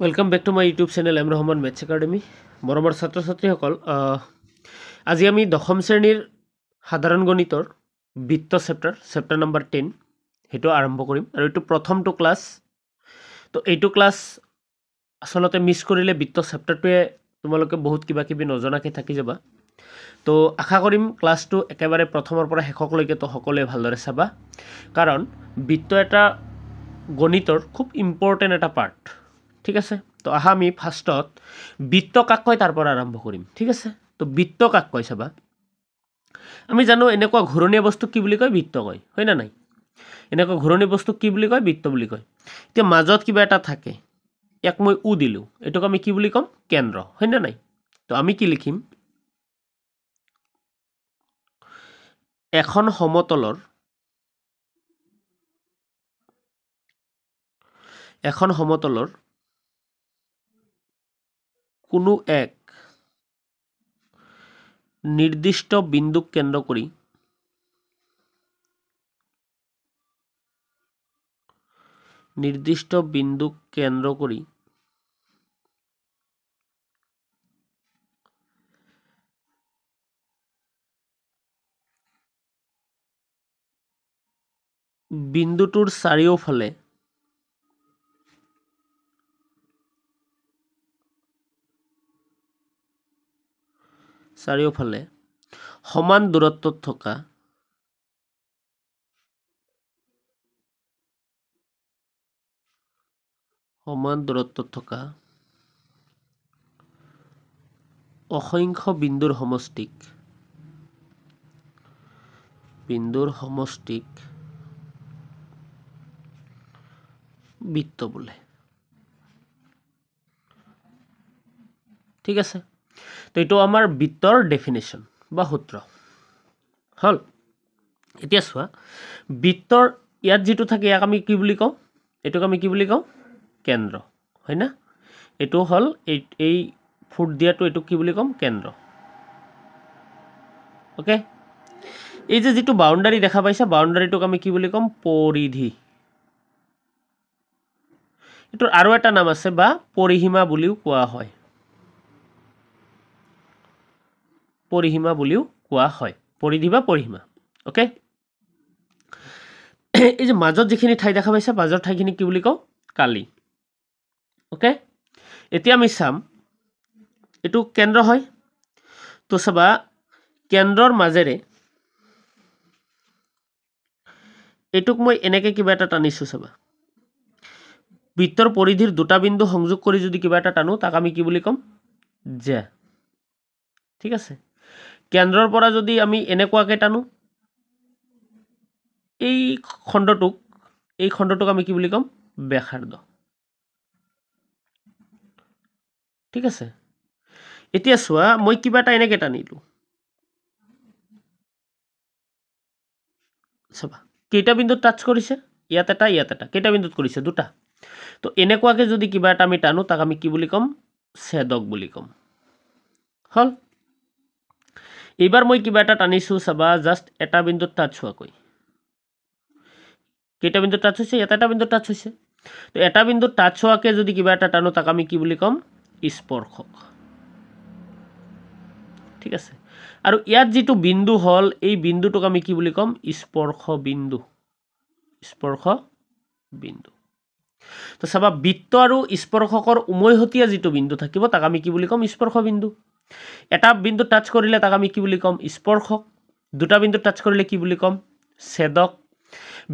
Welcome back to my YouTube channel M Rahman maths academy मरমৰ ছাত্ৰ ছাত্ৰীসকল আজি আমি দশম শ্ৰেণীৰ সাধাৰণ গণিতৰ বৃত্ত চেপ্টাৰ নম্বৰ 10 হেতু আৰম্ভ কৰিম আৰু এটো প্ৰথমটো ক্লাস তো এইটো ক্লাস আসলতে মিস কৰিলে বৃত্ত চেপ্টাৰটোৱে তোমালোকে বহুত কিবা কিবি নজনাকে থাকি যাবা তো আশা কৰিম ক্লাসটো একেবাৰে প্ৰথমৰ পৰা শেষলৈকে তো সকলোৱে ভালদৰে চাবা কাৰণ বৃত্ত এটা গণিতৰ খুব ইম্পৰ্টেন্ট এটা পাৰ্ট ঠিক আছে তো আহা আমি ফাৰ্স্টত বৃত্ত কাক কয় তাৰ পৰা আৰম্ভ কৰিম ঠিক আছে তো বৃত্ত কাক কয় চাবা আমি জানো এনেকুৱা ঘূৰণীয়া বস্তু কি বুলি কয় বৃত্ত কয় হয় না নাই এনেকুৱা ঘূৰণীয়া বস্তু কি বুলি কয় বৃত্ত বুলি কয় এতিয়া মাজত কিবা এটা থাকে এক মই উ দিলো এটোক আমি কি বুলি কম কেন্দ্ৰ হয় না নাই তো আমি কি লিখিম এখন সমতলৰ কোনো এক নিৰ্দিষ্ট বিন্দুক কেন্দ্ৰ কৰি বিন্দুটোৰ চাৰিওফালে সমান দূৰত্বত থকা অসংখ্য বিন্দুৰ সমষ্টিক বৃত্ত বোলে ঠিক আছে তো এটো আমাৰ বৃত্তৰ ডেফিনেশন বা সূত্ৰ হল এতিয়া চোৱা বৃত্তৰ ইয়াত যেটো থাকে ইয়াক আমি কি বুলি কওঁ এটোক আমি কি বুলি কওঁ কেন্দ্ৰ হয় না এটো হল এই ফুট দিয়াটো এটো কি বুলি কম কেন্দ্ৰ ওকে এই যে যেটো বাউন্ডাৰি দেখা পাইছা বাউন্ডাৰিটোক আমি কি বুলি কম পৰিধি এটোৰ আৰু এটা নাম আছে বা পৰিসীমা বুলিও কোৱা হয় পৰিধি বা পৰিসীমা ওকে এই যে মাজত যিখিনি ঠাই দেখা পাইছা মাজৰ ঠাইখিনি কি বুলি কওঁ কালি ওকে এতিয়া আমি চাম এটো কেন্দ্ৰ হয় তো চাবা কেন্দ্ৰৰ মাজেৰে এটুক মই এনেকে কিবা এটা টানিছো চাবা বৃত্তৰ পৰিধিৰ দুটা বিন্দু সংযোগ কৰি যদি কিবা এটা টানো তাক আমি কি বুলি কম যে ঠিক আছে কেন্দ্ৰৰ পৰা যদি আমি এনেকুৱাকে টানো এই খণ্ডটোক আমি কি বুলি কম ব্যাসাৰ্ধ ঠিক আছে এতিয়া চোৱা মই কিবা এটা এনেকে টানিলো চাবা কেইটা বিন্দুত টাচ কৰিছে ইয়াত এটা কেইটা বিন্দুত কৰিছে দুটা তো এনেকুৱাকে যদি কিবা এটা আমি টানো তাক আমি কি বুলি কম ছেদক বুলি কম হল এইবাৰ মই কিবা এটা টানিছো চাবা জাস্ট এটা বিন্দুত টাচ হোৱাকৈ কেইটা বিন্দুত টাচ হৈছে ইয়াত এটা বিন্দুত টাচ হৈছে তো এটা বিন্দুত টাচ হোৱাকে যদি কিবা এটা টানো তাক আমি কি বুলি কম স্পৰ্শক ঠিক আছে আৰু ইয়াত যেটো বিন্দু হল এই বিন্দুটোক আমি কি বুলি কম স্পৰ্শ বিন্দু তো চাবা বৃত্ত আৰু স্পৰ্শকৰ উমৈহতীয়া যেটো বিন্দু থাকিব তাক আমি কি বুলি কম স্পৰ্শ বিন্দু এটা বিন্দু টাচ কৰিলে তাক আমি কি বুলি কম স্পৰ্শক দুটা বিন্দু টাচ কৰিলে কি বুলি কম ছেদক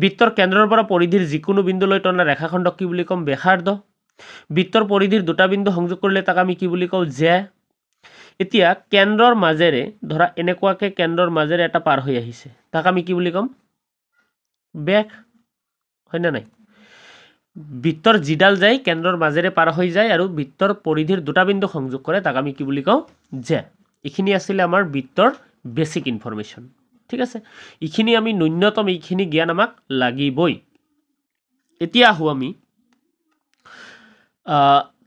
বৃত্তৰ কেন্দ্ৰৰ পৰা পৰিধিৰ যিকোনো বিন্দুলৈ টনা ৰেখাখণ্ডক কি বুলি কম ব্যাসাৰ্ধ বৃত্তৰ পৰিধিৰ দুটা বিন্দু সংযোগ কৰিলে তাক আমি কি বুলি কওঁ যে এতিয়া কেন্দ্ৰৰ মাজেৰে ধৰা এনেকুৱাকে কেন্দ্ৰৰ মাজেৰে এটা পাৰ হৈ আহিছে তাক আমি কি বুলি কম ব্যাস হয় না নাই বৃত্তৰ জিডাল যায় কেন্দ্ৰৰ মাজেৰে পাৰ হৈ যায় আৰু বৃত্তৰ পৰিধিৰ দুটা বিন্দু সংযোগ কৰে তাক আমি কি বুলি কওঁ যে এখিনি আছিল আমাৰ বৃত্তৰ বেসিক ইনফরমেশন ঠিক আছে এখিনি আমি ন্যূনতম এখিনি জ্ঞান আমাক লাগিবই এতিয়া আহু আমি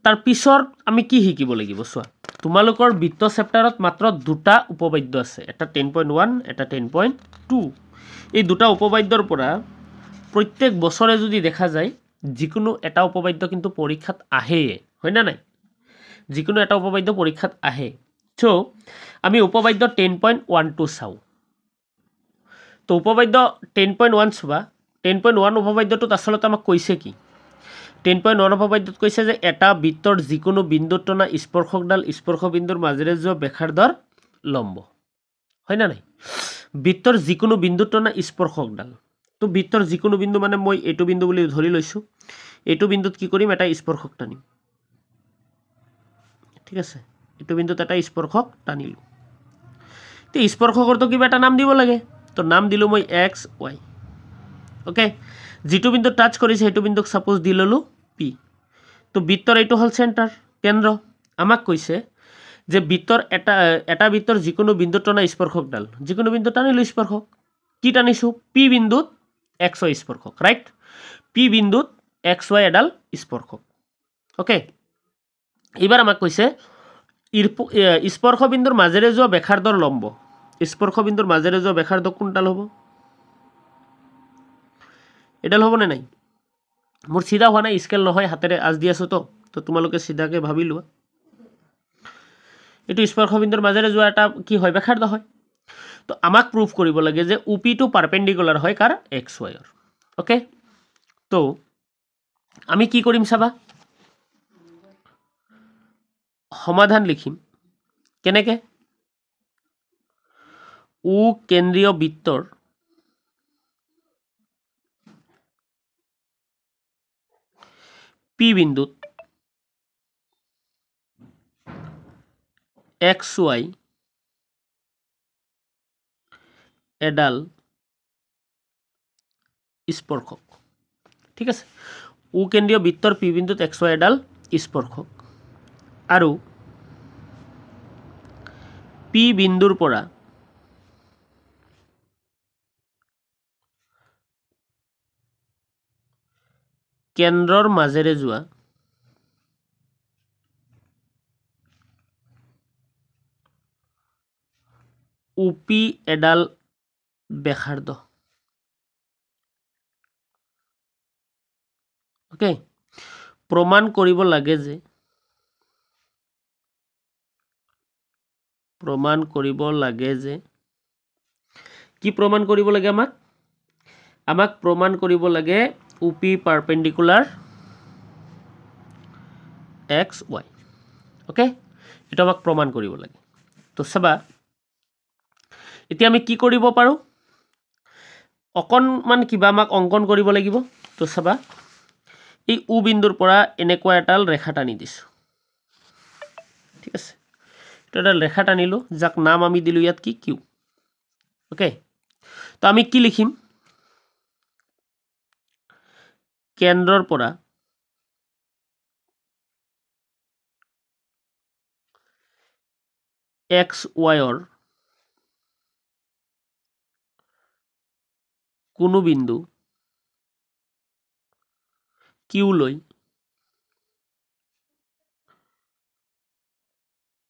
তাৰ পিছৰ আমি কি শিকিব লাগিব চোৱা তোমালোকৰ বৃত্ত চেপ্টাৰত মাত্ৰ দুটা উপবাদ্য আছে এটা 10.1 এটা 10.2 এই দুটা উপবাদ্যৰ পৰা প্ৰত্যেক বছৰে যদি দেখা যায় যিকোনো এটা উপবাদ্য কিন্তু পৰীক্ষাত আহে হয় না নাই যিকোনো এটা উপপাদ্য পৰীক্ষাত আহে সো আমি উপপাদ্য 10.12 চাও তো উপপাদ্য 10.1 চোৱা 10.1 উপপাদ্যটোত আসলতে আমাক কৈছে কি 10.1 উপপাদ্যত কৈছে যে এটা বৃত্তৰ যিকোনো বিন্দুত টনা স্পৰ্শকডাল স্পৰ্শবিন্দুৰ মাজেৰে যোৱা বেখাৰদাৰ লম্ব হয় না নাই বৃত্তৰ যিকোনো বিন্দুত টনা স্পৰ্শকডাল তো বৃত্তৰ যিকোনো বিন্দু মানে মই এইটো বিন্দু বুলি ধৰি লৈছো এইটো বিন্দুত কি কৰিম এটা স্পৰ্শক টানিম ঠিক আছে এইটো বিন্দুত এটা স্পৰ্শক টানিলো তে স্পৰ্শকৰ তো কিবা এটা নাম দিব লাগে তো নাম দিলো মই x y ওকে যেটো বিন্দু টাচ কৰিছে সেইটো বিন্দুক সাপোজ দি ললো p তো বৃত্তৰ এইটো হল সেন্টাৰ কেন্দ্ৰ আমাক কৈছে যে বৃত্তৰ এটা বৃত্তৰ যিকোনো বিন্দুত টনা স্পৰ্শকডাল যিকোনো বিন্দু টানিলো স্পৰ্শক কি টানিছো p বিন্দুত xy স্পৰ্শক ৰাইট p বিন্দুত xy এডাল স্পৰ্শক ওকে এবাৰ আমাক কৈছে স্পৰ্শবিন্দুৰ মাজেৰে যোৱা বেখাৰদাৰ লম্ব স্পৰ্শবিন্দুৰ মাজেৰে যোৱা বেখাৰদাৰ কোনডাল হ'ব এডাল হ'ব নে নাই মোৰ সিধা হোৱা নাই স্কেল নহয় হাতেৰে আজ দি আছো তো তোমালোকে সিধাকে ভাবি লোৱা এটো স্পৰ্শবিন্দুৰ মাজেৰে যোৱা এটা কি হয় বেখাৰদাৰ হয় তো আমাক প্ৰুফ কৰিব লাগে যে OP টো পাৰপেন্ডিকুলাৰ হয় কাৰ xy ৰ ওকে তো আমি কি কৰিম চাবা সমাধান লিখিম কেনেকে ও কেন্দ্ৰীয় বৃত্তৰ p বিন্দুত xy এডাল স্পৰ্শক ঠিক আছে ও কেন্দ্ৰীয় বৃত্তৰ p বিন্দুত xy এডাল স্পৰ্শক আৰু p বিন্দুৰ পৰা কেন্দ্ৰৰ মাজেৰে যোৱা OP এডাল বেখাৰদাৰ ওকে প্ৰমাণ কৰিব লাগে যে কি প্ৰমাণ কৰিব লাগে আমাক প্ৰমাণ কৰিব লাগে OP পাৰপেন্ডিকুলাৰ xy ওকে এটা আমাক প্ৰমাণ কৰিব লাগে তো চাবা এতিয়া আমি কি কৰিব পাৰো অকনমান কিবা আমাক অঙ্কন কৰিব লাগিব তো চাবা এই ও বিন্দুৰ পৰা এনেকুৱা এটাল ৰেখা টানি দিছো ঠিক আছে এটা ৰেখা টানিলো যাক নাম আমি দিলো ইয়াত কি কিউ ওকে তো আমি কি লিখিম কেন্দ্ৰৰ পৰা xy ৰ কোনো বিন্দু কিউ লৈ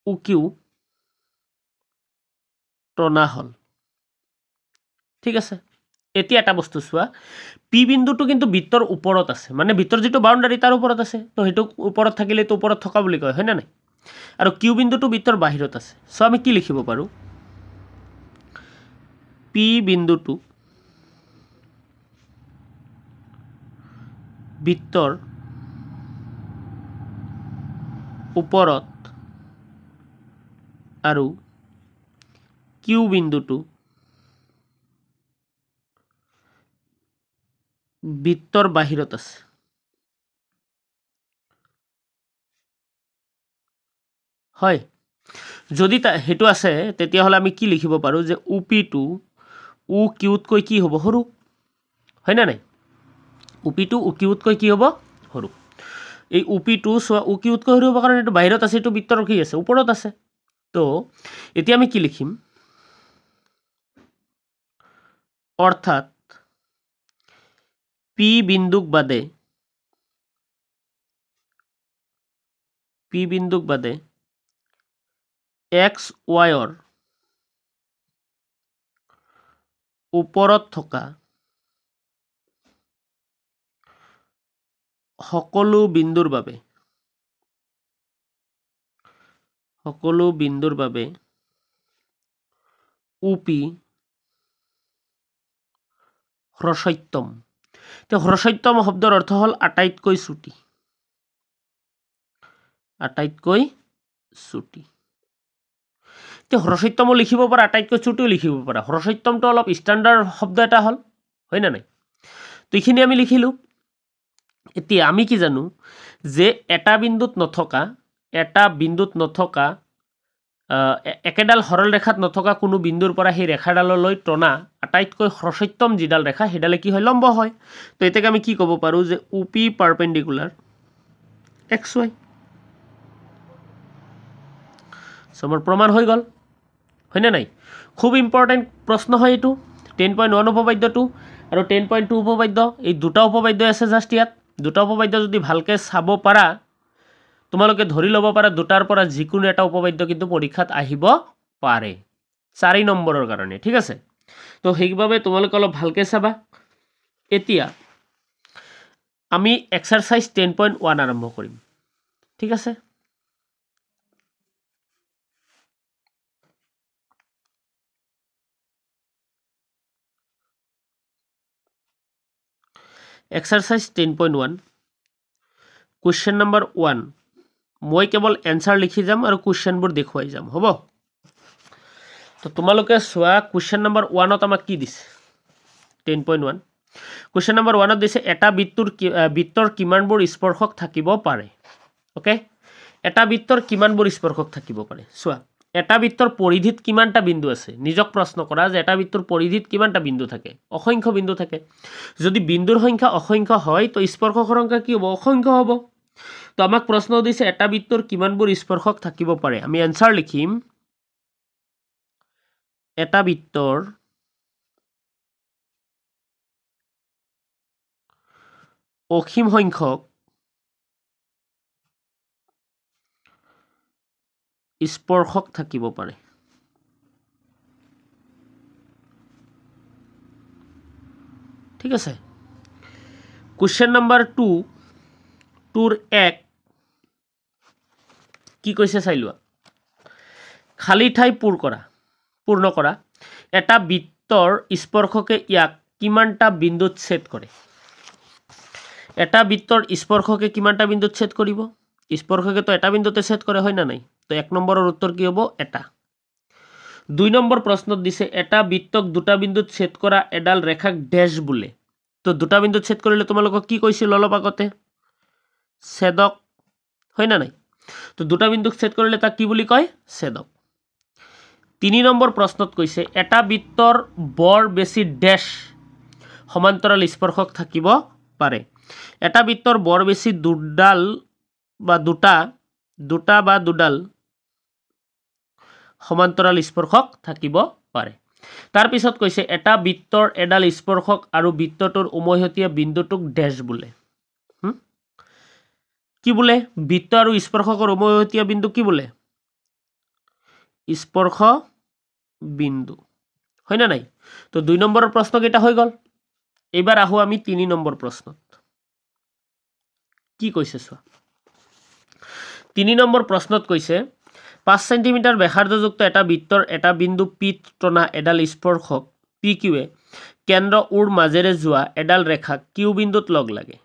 ও কিউ টনা হল ঠিক আছে এতিয়া এটা বস্তু চোৱা পি বিন্দুটো কিন্তু বৃত্তৰ ওপৰত আছে মানে বৃত্তৰ যেটো বাউন্ডাৰী তাৰ ওপৰত আছে তো হেতু ওপৰত থাকিলে তো ওপৰত থকা বুলি কয় হয় না নাই আৰু কিউ বিন্দুটো বৃত্তৰ বাহিৰত আছে সো আমি কি লিখিব পাৰো পি বিন্দুটো বৃত্তৰ ওপৰত আৰু কিউ বিন্দুটো বৃত্তৰ বাহিৰত আছে হয় যদি হেতু আছে তেতিয়া হলে আমি কি লিখিব পাৰো যে OP টো ও কিউত কৈ কি হ'ব সৰু হয় না নাই OP টো ও কিউত কৈ কি হ'ব সৰু এই OP টো সোৱা ও কিউত কৈ সৰু হ'ব কাৰণ এটো বাহিৰত আছে এটো বৃত্তৰ কি আছে ওপৰত আছে তো এতিয়া আমি কি লিখিম অৰ্থাৎ P বিন্দুক বাদে xy ৰ ওপৰত থকা সকলো বিন্দুৰ বাবে সকলো বিন্দুৰ বাবে OP হ্ৰস্বত্যম। তো হ্ৰস্বত্যম শব্দৰ অৰ্থ হ'ল আটাইতকৈ চুটি। আটাইতকৈ চুটি। তো হ্ৰস্বত্যমো লিখিব পাৰা, আটাইতকৈ চুটিও লিখিব পাৰা। হ্ৰস্বত্যমটো অলপ ষ্টেণ্ডাৰ্ড শব্দ এটা হ'ল, হয় না নাই? তো এইখিনি আমি লিখিলোঁ। এতিয়া আমি কি জানো যে এটা বিন্দুত নথকা একেডাল সৰল ৰেখাত নথকা কোনো বিন্দুৰ পৰা সেই ৰেখাডাললৈ টনা আটাইতকৈ হ্ৰস্বত্যম যিডাল ৰেখা সেইডালে কি হয়? লম্ব হয়। তো এটাকে আমি কি ক'ব পাৰোঁ যে OP পাৰপেণ্ডিকুলাৰ XY। সো মোৰ প্ৰমাণ হৈ গ'ল, হয়নে নাই? খুব ইম্পৰ্টেণ্ট প্ৰশ্ন হয় এইটো। 10.1 উপপাদ্যটো আৰু 10.2 উপপাদ্য, এই দুটা উপপাদ্য আছে জাষ্ট ইয়াত। দুটা উপপাদ্য যদি ভালকৈ চাব পাৰা, তোমালোকে ধৰি ল'ব পাৰা দুটাৰ পৰা যিকোনো এটা উপপাদ্য কিন্তু পৰীক্ষাত আহিব পাৰে 4 নম্বৰৰ কাৰণে, ঠিক আছে? তো সেইবাবে তোমালোকে অলপ ভালকৈ চাবা। এতিয়া আমি এক্সাৰচাইজ 10.1 আৰম্ভ কৰিম, ঠিক আছে? Exercise 10.1 question number 1। মই কেৱল এনসাৰ লিখি যাম আৰু কুৱেশ্যনবোৰ দেখুৱাই যাম, হ'ব? তো তোমালোকে চোৱা কুৱেশ্যন নম্বৰ 1ত আমাক কি দিছে? 10.1 কুৱেশ্যন নম্বৰ 1ত দিছে এটা বৃত্তৰ কিমানবোৰ স্পৰ্শক থাকিব পাৰে। ওকে, এটা বৃত্তৰ কিমানবোৰ স্পৰ্শক থাকিব পাৰে? চোৱা, এটা বৃত্তৰ পৰিধিত কিমানটা বিন্দু আছে? নিজক প্ৰশ্ন কৰা যে এটা বৃত্তৰ পৰিধিত কিমানটা বিন্দু থাকে? অসংখ্য বিন্দু থাকে। যদি বিন্দুৰ সংখ্যা অসংখ্য হয় তো স্পৰ্শকৰ সংখ্যা কি হ'ব? অসংখ্য হ'ব। তো আমাক প্ৰশ্ন দিছে এটা বৃত্তৰ কিমানবোৰ স্পৰ্শক থাকিব পাৰে। আমি এনসাৰ লিখিম এটা বৃত্তৰ অসীম সংখ্যক স্পৰ্শক থাকিব পাৰে। ঠিক আছে। কুৱেশ্যন নম্বৰ 2ৰ 1 কি কৈছে চাই লোৱা। খালী ঠাই পূৰ্ণ কৰা এটা বৃত্তৰ স্পৰ্শকে ইয়াক কিমানটা বিন্দুত ছেদ কৰে? এটা বৃত্তৰ স্পৰ্শকে কিমানটা বিন্দুত ছেদ কৰিব? স্পৰ্শকে তো এটা বিন্দুতে ছেদ কৰে, হয় না নাই? তো 1 নম্বৰৰ উত্তৰ কি হ'ব? এটা। 2 নম্বৰ প্ৰশ্নত দিছে এটা বৃত্তক দুটা বিন্দুত ছেদ কৰা এডাল ৰেখাক ডেশ বোলে। তো দুটা বিন্দুত ছেদ কৰিলে তোমালোকক কি কৈছিল অলপ আগতে? ছেদক, হয় না নাই? তো দুটা বিন্দুক ছেদ কৰিলে তাক কি বুলি কয়? ছেদক। 3 নম্বৰ প্ৰশ্নত কৈছে এটা বৃত্তৰ বৰ বেছি ডেশ সমান্তৰাল স্পৰ্শক থাকিব পাৰে। এটা বৃত্তৰ বৰ বেছি দুটা বা দুডাল সমান্তৰাল স্পৰ্শক থাকিব পাৰে। তাৰ পিছত কৈছে এটা বৃত্তৰ এডাল স্পৰ্শক আৰু বৃত্তটোৰ উমৈহতীয়া বিন্দুটোক ডেশ বোলে। কি বোলে? বৃত্ত আৰু স্পৰ্শকৰ উমৈহতীয়া বিন্দু কি বোলে? স্পৰ্শ বিন্দু, হয় না নাই? তো 2 নম্বৰৰ প্ৰশ্ন কেইটা হৈ গ'ল। এইবাৰ আহো আমি 3 নম্বৰ প্ৰশ্নত। কি কৈছে চোৱা। 3 নম্বৰ প্ৰশ্নত কৈছে 5 সেন্টিমিটাৰ ব্যাসাৰ্ধযুক্ত এটা বৃত্তৰ এটা বিন্দু পিত টনা এডাল স্পৰ্শক PQৱে কেন্দ্ৰ ওৰ মাজেৰে যোৱা এডাল ৰেখাক কিউ বিন্দুত লগ লাগে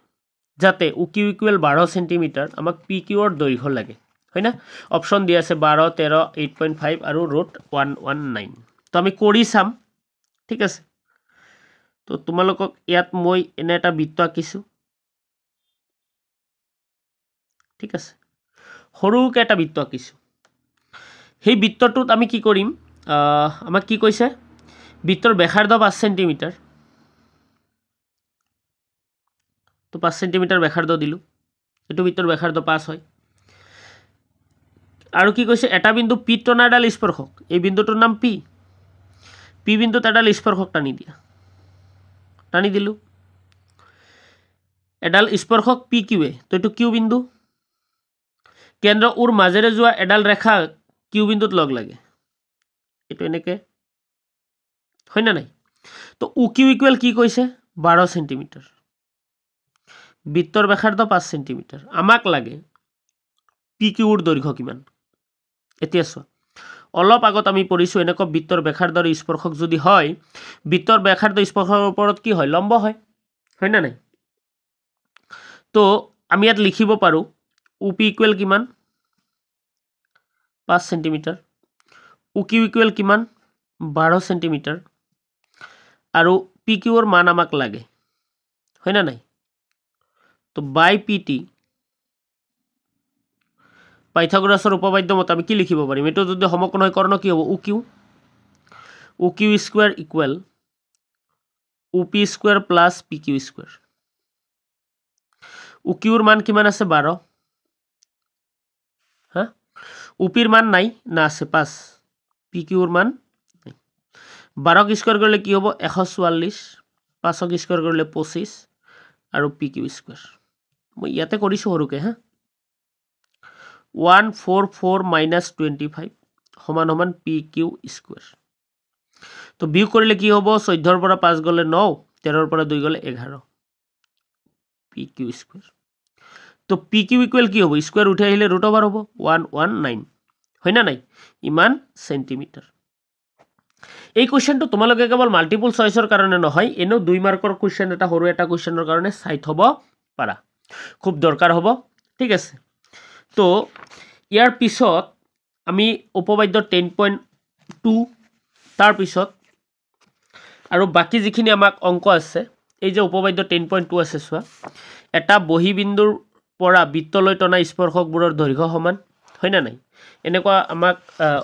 যাতে OQ = 12 সেন্টিমিটাৰ। আমাক PQৰ দৈৰ্ঘ্য লাগে, হয় না? অপশ্যন দিয়া আছে 12, 13, 8.5 আৰু √119। তো আমি কৰি চাম, ঠিক আছে? তো তোমালোকক ইয়াত মই এনে এটা বৃত্ত আঁকিছোঁ, ঠিক আছে? সৰুকৈ এটা বৃত্ত আঁকিছোঁ। সেই বৃত্তটোত আমি কি কৰিম? আমাক কি কৈছে? বৃত্তৰ ব্যাসাৰ্ধ 5 সেন্টিমিটাৰ। তো 5 সেন্টিমিটাৰ ব্যাসাৰ্ধ দিলোঁ। এইটো বৃত্তৰ ব্যাসাৰ্ধ 5 হয়। আৰু কি কৈছে? এটা বিন্দু পিত টনা এডাল স্পৰ্শক, এই বিন্দুটোৰ নাম পি বিন্দুত এডাল স্পৰ্শক টানি দিয়া। টানি দিলোঁ। এডাল স্পৰ্শক PQৱে, তো এইটো কিউ বিন্দু। কেন্দ্ৰ ওৰ মাজেৰে যোৱা এডাল ৰেখা কিউ বিন্দুত লগ লাগে, এইটো এনেকে, হয় না নাই? তো OQ = কি কৈছে? 12 সেন্টিমিটাৰ। বৃত্তৰ ব্যাসাৰ্ধ 5 সেন্টিমিটাৰ। আমাক লাগে PQৰ দৈৰ্ঘ্য কিমান? এতিয়া চোৱা অলপ আগত আমি পঢ়িছোঁ এনেকুৱা বৃত্তৰ ব্যাসাৰ্ধৰ স্পৰ্শক যদি হয় বৃত্তৰ ব্যাসাৰ্ধ স্পৰ্শকৰ ওপৰত কি হয় লম্ব হয় না নাই তো আমি ইয়াত লিখিব পাৰোঁ OP ইকুৱেল কিমান 5 সেন্টিমিটাৰ OQ ইকুৱেল কিমান 12 সেন্টিমিটাৰ আৰু PQৰ মান আমাক লাগে হয় না নাই তো বাই PT পাইথাগোৰাছৰ উপপাদ্য মতে আমি কি লিখিব পাৰিম এটো যদি সমকোণ হয় কৰ্ণ কি হ'ব OQ square equal OP square plus PQ square OQৰ মান কিমান আছে 12 হা OPৰ মান নাই না আছে 5 PQৰ মান 12 স্কয়াৰ কৰিলে কি হ'ব 144 5 স্কয়াৰ কৰিলে 25 আৰু PQ স্কয়াৰ মই ইয়াতে কৰিছো হৰুকে হা 144 minus 25 সমান সমান PQ স্কয়াৰ তো বিয়োগ কৰিলে কি হ'ব 14 ৰ পৰা 5 গলে 9 13 ৰ পৰা 2 গলে 11 PQ স্কয়াৰ তো PQ ইকুৱেল কি হ'ব স্কয়াৰ উঠি আহিলে √ওভাৰ হ'ব 119 হয় না নাই ইমান সেন্টিমিটাৰ এই কোৱেশ্চনটো তোমালোকে কেৱল মাল্টিপল চয়েসৰ কাৰণে নহয় এনো 2 মাৰ্কৰ কোৱেশ্চন এটা হৰু এটা কোৱেশ্চনৰ কাৰণে সাইট হ'ব পাৰা খুব দৰকাৰ হ'ব ঠিক আছে তো ইয়াৰ পিছত আমি উপপাদ্য 10.2 তাৰ পিছত আৰু বাকি যিখিনি আমাক অংক আছে এই যে উপপাদ্য 10.2 আছে চোৱা এটা বহিবিন্দুৰ পৰা বৃত্তলৈ টনা স্পৰ্শকবোৰৰ দৈৰ্ঘ্য সমান হয় না নাই এনেকুৱা আমাক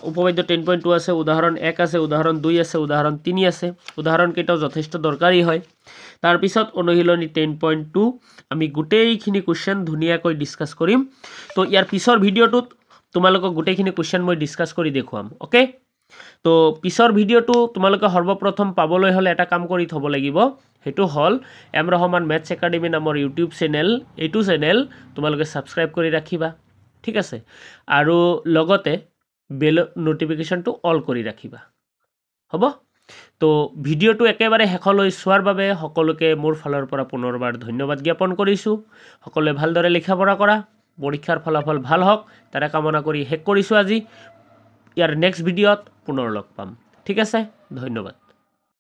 উপপাদ্য 10.2 আছে উদাহৰণ 1 আছে উদাহৰণ 2 আছে উদাহৰণ 3 আছে উদাহৰণ কেইটাও যথেষ্ট দৰকাৰী হয় তাৰ পিছত অনুশীলনী 10.2 আমি গোটেইখিনি কোৱেশ্চন ধুনিয়াকৈ ডিসকাস কৰিম তো ইয়াৰ পিছৰ ভিডিওটোত তোমালোকক গোটেইখিনি কোৱেশ্চন মই ডিসকাস কৰি দেখুৱাম ওকে তো পিছৰ ভিডিওটো তোমালোকে সৰ্বপ্ৰথম পাবলৈ হলে এটা কাম কৰি থব লাগিব হেতু হল এম ৰহমান মেথছ একাডেমী নামৰ ইউটিউব চেনেল এইটো চেনেল তোমালোকে সাবস্ক্ৰাইব কৰি ৰাখিবা ঠিক আছে আৰু লগতে বেল নোটিফিকেশনটো অল কৰি ৰাখিবা হ'ব তো ভিডিওটো একেবাৰে হেকলৈ চোৱাৰ বাবে সকলোকে মোৰ ফালৰ পৰা পুনৰবাৰ ধন্যবাদ জ্ঞাপন কৰিছো সকলোৱে ভালদৰে লিখা পঢ়া কৰা পৰীক্ষাৰ ফলাফল ভাল হওক তাৰে কামনা কৰি হেক কৰিছো আজি ইয়াৰ নেক্সট ভিডিওত পুনৰ লগ পাম ঠিক আছে ধন্যবাদ